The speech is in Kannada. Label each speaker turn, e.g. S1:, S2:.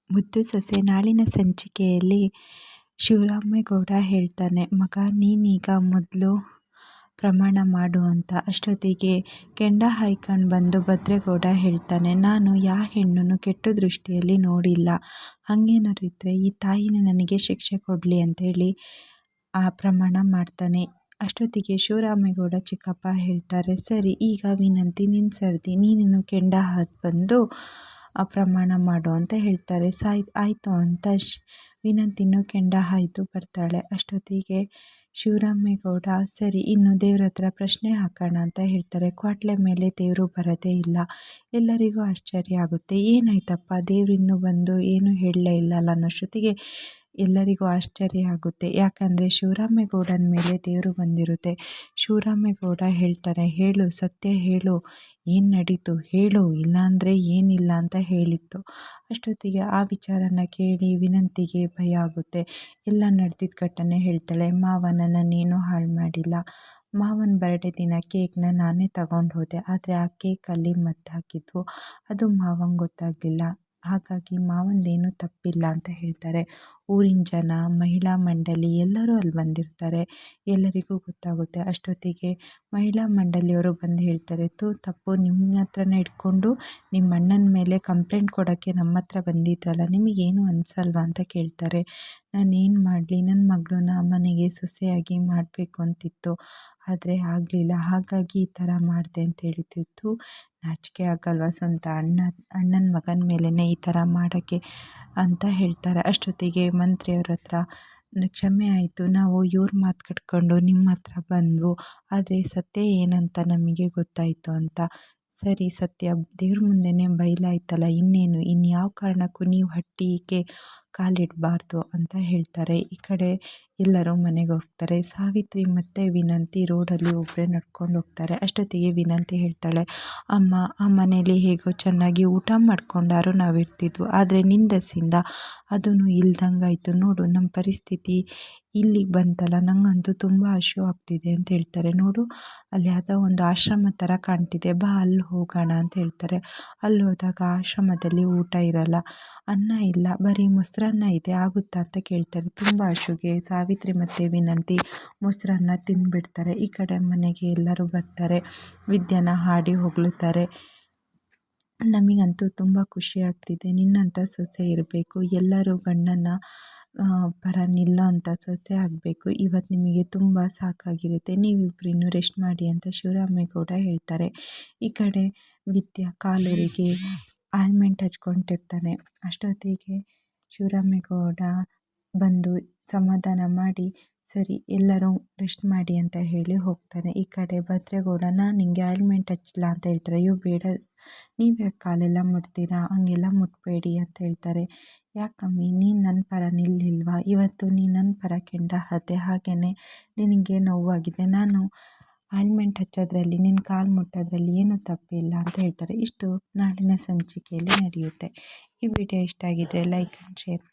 S1: ಮುದ್ದು ಸೊಸೆ ನಾಳಿನ ಸಂಚಿಕೆಯಲ್ಲಿ ಶಿವರಾಮೇಗೌಡ ಹೇಳ್ತಾನೆ, ಮಗ ನೀನೀಗ ಮೊದಲು ಪ್ರಮಾಣ ಮಾಡು ಅಂತ. ಅಷ್ಟೊತ್ತಿಗೆ ಕೆಂಡ ಹಾಯ್ಕೊಂಡು ಬಂದು ಭದ್ರೇಗೌಡ ಹೇಳ್ತಾನೆ, ನಾನು ಯಾ ಹೆಣ್ಣನ್ನು ಕೆಟ್ಟ ದೃಷ್ಟಿಯಲ್ಲಿ ನೋಡಿಲ್ಲ, ಹಾಗೇನಾದ್ರು ಇದ್ದರೆ ಈ ತಾಯಿನೇ ನನಗೆ ಶಿಕ್ಷೆ ಕೊಡಲಿ ಅಂತೇಳಿ ಪ್ರಮಾಣ ಮಾಡ್ತಾನೆ. ಅಷ್ಟೊತ್ತಿಗೆ ಶಿವರಾಮೇಗೌಡ ಚಿಕ್ಕಪ್ಪ ಹೇಳ್ತಾರೆ, ಸರಿ ಈಗ ವಿನಂತಿ ನಿನ್ನ ಸರ್ದಿ, ನೀನು ಕೆಂಡ ಹಾದು ಬಂದು ಪ್ರಮಾಣ ಮಾಡು ಅಂತ ಹೇಳ್ತಾರೆ. ಆಯಿತು ಅಂತ ವಿನಂತಿನೂ ಕೆಂಡ ಹಾಯ್ದು ಬರ್ತಾಳೆ. ಅಷ್ಟೊತ್ತಿಗೆ ಶಿವರಾಮೇಗೌಡ ಸರಿ ಇನ್ನು ದೇವ್ರ ಹತ್ರ ಪ್ರಶ್ನೆ ಹಾಕೋಣ ಅಂತ ಹೇಳ್ತಾರೆ. ಕ್ವಾಟ್ಲೆ ಮೇಲೆ ದೇವರು ಬರೋದೇ ಇಲ್ಲ. ಎಲ್ಲರಿಗೂ ಆಶ್ಚರ್ಯ ಆಗುತ್ತೆ, ಏನಾಯ್ತಪ್ಪ ದೇವ್ರು ಇನ್ನೂ ಬಂದು ಏನೂ ಹೇಳಲೇ ಇಲ್ಲಲ್ಲ ಅನ್ನೋಷ್ಟೊತ್ತಿಗೆ ಎಲ್ಲರಿಗೂ ಆಶ್ಚರ್ಯ ಆಗುತ್ತೆ. ಯಾಕಂದರೆ ಶಿವರಾಮೇಗೌಡನ ಮೇಲೆ ದೇವರು ಬಂದಿರುತ್ತೆ. ಶಿವರಾಮೇಗೌಡ ಹೇಳ್ತಾರೆ, ಹೇಳು ಸತ್ಯ ಹೇಳು, ಏನು ನಡೀತು ಹೇಳು, ಇಲ್ಲಾಂದರೆ ಏನಿಲ್ಲ ಅಂತ ಹೇಳಿತ್ತು. ಅಷ್ಟೊತ್ತಿಗೆ ಆ ವಿಚಾರನ ಕೇಳಿ ವಿನಂತಿಗೆ ಭಯ ಆಗುತ್ತೆ. ಎಲ್ಲ ನಡೆದಿದ್ದ ಘಟನೆ ಹೇಳ್ತಾಳೆ. ಮಾವ ನನ್ನನ್ನೇನೂ ಹಾಳು ಮಾಡಿಲ್ಲ. ಮಾವನ ಬರ್ಡೇ ದಿನ ಕೇಕ್ನ ನಾನೇ ತಗೊಂಡು ಹೋದೆ, ಆದರೆ ಆ ಕೇಕಲ್ಲಿ ಮದ್ದು ಹಾಕಿದ್ವು, ಅದು ಮಾವಂಗೆ ಗೊತ್ತಾಗಲಿಲ್ಲ. ಹಾಗಾಗಿ ಮಾವಂದೇನೂ ತಪ್ಪಿಲ್ಲ ಅಂತ ಹೇಳ್ತಾರೆ. ಊರಿನ ಜನ, ಮಹಿಳಾ ಮಂಡಳಿ ಎಲ್ಲರೂ ಅಲ್ಲಿ ಬಂದಿರ್ತಾರೆ. ಎಲ್ಲರಿಗೂ ಗೊತ್ತಾಗುತ್ತೆ. ಅಷ್ಟೊತ್ತಿಗೆ ಮಹಿಳಾ ಮಂಡಳಿಯವರು ಬಂದು ಹೇಳ್ತಾರೆ, ತಪ್ಪು ನಿಮ್ಮ ಹತ್ರನೇ ಇಟ್ಕೊಂಡು ನಿಮ್ಮ ಅಣ್ಣನ ಮೇಲೆ ಕಂಪ್ಲೇಂಟ್ ಕೊಡೋಕ್ಕೆ ನಮ್ಮ ಹತ್ರ ಬಂದಿದ್ರಲ್ಲ, ನಿಮಗೇನು ಅನಿಸಲ್ವಾ ಅಂತ ಕೇಳ್ತಾರೆ. ನಾನೇನು ಮಾಡಲಿ, ನನ್ನ ಮಗಳನ್ನ ಮನೆಗೆ ಸೊಸೆಯಾಗಿ ಮಾಡಬೇಕು ಅಂತಿತ್ತು, ಆದರೆ ಆಗಲಿಲ್ಲ, ಹಾಗಾಗಿ ಈ ಥರ ಮಾಡಿದೆ ಅಂತ ಹೇಳ್ತಿತ್ತು. ನಾಚಿಕೆ ಆಗಲ್ವ ಸ್ವಂತ ಅಣ್ಣನ ಮಗನ ಮೇಲೇ ಈ ಥರ ಮಾಡೋಕ್ಕೆ ಅಂತ ಹೇಳ್ತಾರೆ. ಅಷ್ಟೊತ್ತಿಗೆ ಮಂತ್ರಿಯವ್ರ ಹತ್ರ ಕ್ಷಮೆ ಆಯಿತು, ನಾವು ಇವ್ರ ಮಾತು ಕಟ್ಕೊಂಡು ನಿಮ್ಮ ಹತ್ರ ಬಂದವು, ಆದರೆ ಸತ್ಯ ಏನಂತ ನಮಗೆ ಗೊತ್ತಾಯಿತು ಅಂತ. ಸರಿ ಸತ್ಯ ದೇವ್ರ ಮುಂದೆನೇ ಬಯಲಾಯ್ತಲ್ಲ, ಇನ್ನೇನು, ಇನ್ಯಾವ ಕಾರಣಕ್ಕೂ ನೀವು ಹಟ್ಟಿಗೆ ಕಾಲಿಡಬಾರ್ದು ಅಂತ ಹೇಳ್ತಾರೆ. ಈ ಕಡೆ ಎಲ್ಲರೂ ಮನೆಗೆ ಹೋಗ್ತಾರೆ. ಸಾವಿತ್ರಿ ಮತ್ತು ವಿನಂತಿ ರೋಡಲ್ಲಿ ಒಬ್ಬರೇ ನಡ್ಕೊಂಡು ಹೋಗ್ತಾರೆ. ಅಷ್ಟೊತ್ತಿಗೆ ವಿನಂತಿ ಹೇಳ್ತಾಳೆ, ಅಮ್ಮ ಆ ಮನೇಲಿ ಹೇಗೋ ಚೆನ್ನಾಗಿ ಊಟ ಮಾಡ್ಕೊಂಡಾರು ನಾವು ಇರ್ತಿದ್ವು, ಆದರೆ ನಿಂದಸಿಂದ ಅದೂ ಇಲ್ದಂಗಾಯಿತು ನೋಡು, ನಮ್ಮ ಪರಿಸ್ಥಿತಿ ಇಲ್ಲಿಗೆ ಬಂತಲ್ಲ, ನನಗಂತೂ ತುಂಬ ಹಸಿವು ಆಗ್ತಿದೆ ಅಂತ ಹೇಳ್ತಾರೆ. ನೋಡು ಅಲ್ಲಿ ಯಾವುದೋ ಒಂದು ಆಶ್ರಮ ಥರ ಕಾಣ್ತಿದೆ, ಬಾ ಅಲ್ಲಿ ಹೋಗೋಣ ಅಂತ ಹೇಳ್ತಾರೆ. ಅಲ್ಲಿ ಹೋದಾಗ ಆಶ್ರಮದಲ್ಲಿ ಊಟ ಇರಲ್ಲ, ಅನ್ನ ಇಲ್ಲ, ಬರೀ ಮೊಸರನ್ನ ಇದೆ, ಆಗುತ್ತಾ ಅಂತ ಕೇಳ್ತಾರೆ. ತುಂಬ ಹಸಿವಿಗೆ ಸಾವಿತ್ರಿ ಮತ್ತು ವಿನಂತಿ ಮೊಸರನ್ನ ತಿಂದುಬಿಡ್ತಾರೆ. ಈ ಕಡೆ ಮನೆಗೆ ಎಲ್ಲರೂ ಬರ್ತಾರೆ, ವಿದ್ಯೆನ ಹಾಡಿ ಹೊಗಳುತ್ತಾರೆ. ನಮಗಂತೂ ತುಂಬ ಖುಷಿ ಆಗ್ತಿದೆ, ನಿನ್ನಂಥ ಸೊಸೆ ಇರಬೇಕು, ಎಲ್ಲರೂ ಗಂಡನ ಪರ ನಿಲ್ಲೋ ಅಂಥ ಸೊಸೆ ಆಗಬೇಕು, ಇವತ್ತು ನಿಮಗೆ ತುಂಬ ಸಾಕಾಗಿರುತ್ತೆ, ನೀವಿಬ್ಬರು ಇನ್ನೂ ರೆಸ್ಟ್ ಮಾಡಿ ಅಂತ ಶಿವರಾಮೇಗೌಡ ಹೇಳ್ತಾರೆ. ಈ ಕಡೆ ವಿದ್ಯಾ ಕಾಲೂರಿಗೆ ಆಲ್ಮೆಂಟ್ ಹಚ್ಕೊಂಡಿರ್ತಾನೆ. ಅಷ್ಟೊತ್ತಿಗೆ ಶಿವರಾಮೇಗೌಡ ಬಂದು ಸಮಾಧಾನ ಮಾಡಿ ಸರಿ ಎಲ್ಲರೂ ರೆಸ್ಟ್ ಮಾಡಿ ಅಂತ ಹೇಳಿ ಹೋಗ್ತಾನೆ. ಈ ಕಡೆ ಭದ್ರೇಗೌಡ, ನಾನು ನಿಂಗೆ ಆಯಿಲ್ಮೆಂಟ್ ಹಚ್ಚಲ್ಲ ಅಂತ ಹೇಳ್ತಾರೆ. ಅಯ್ಯೋ ಬೇಡ, ನೀವೇ ಕಾಲೆಲ್ಲ ಮುಟ್ತೀರಾ, ಹಂಗೆಲ್ಲ ಮುಟ್ಬೇಡಿ ಅಂತ ಹೇಳ್ತಾರೆ. ಯಾಕಮ್ಮಿ ನೀನು ನನ್ನ ಪರ ನಿಲ್ಲಿಲ್ವಾ, ಇವತ್ತು ನೀನು ನನ್ನ ಪರ ಕೆಂಡ ಹಾದೆ, ಹಾಗೆಯೇ ನಿನಗೆ ನೋವಾಗಿದೆ, ನಾನು ಆಯಿಲ್ಮೆಂಟ್ ಹಚ್ಚೋದ್ರಲ್ಲಿ ನಿನ್ನ ಕಾಲು ಮುಟ್ಟೋದ್ರಲ್ಲಿ ಏನೂ ತಪ್ಪಿಲ್ಲ ಅಂತ ಹೇಳ್ತಾರೆ. ಇಷ್ಟು ನಾಳಿನ ಸಂಚಿಕೆಯಲ್ಲಿ ನಡೆಯುತ್ತೆ. ಈ ವಿಡಿಯೋ ಇಷ್ಟ ಆಗಿದ್ದರೆ ಲೈಕ್ ಆ್ಯಂಡ್ ಶೇರ್.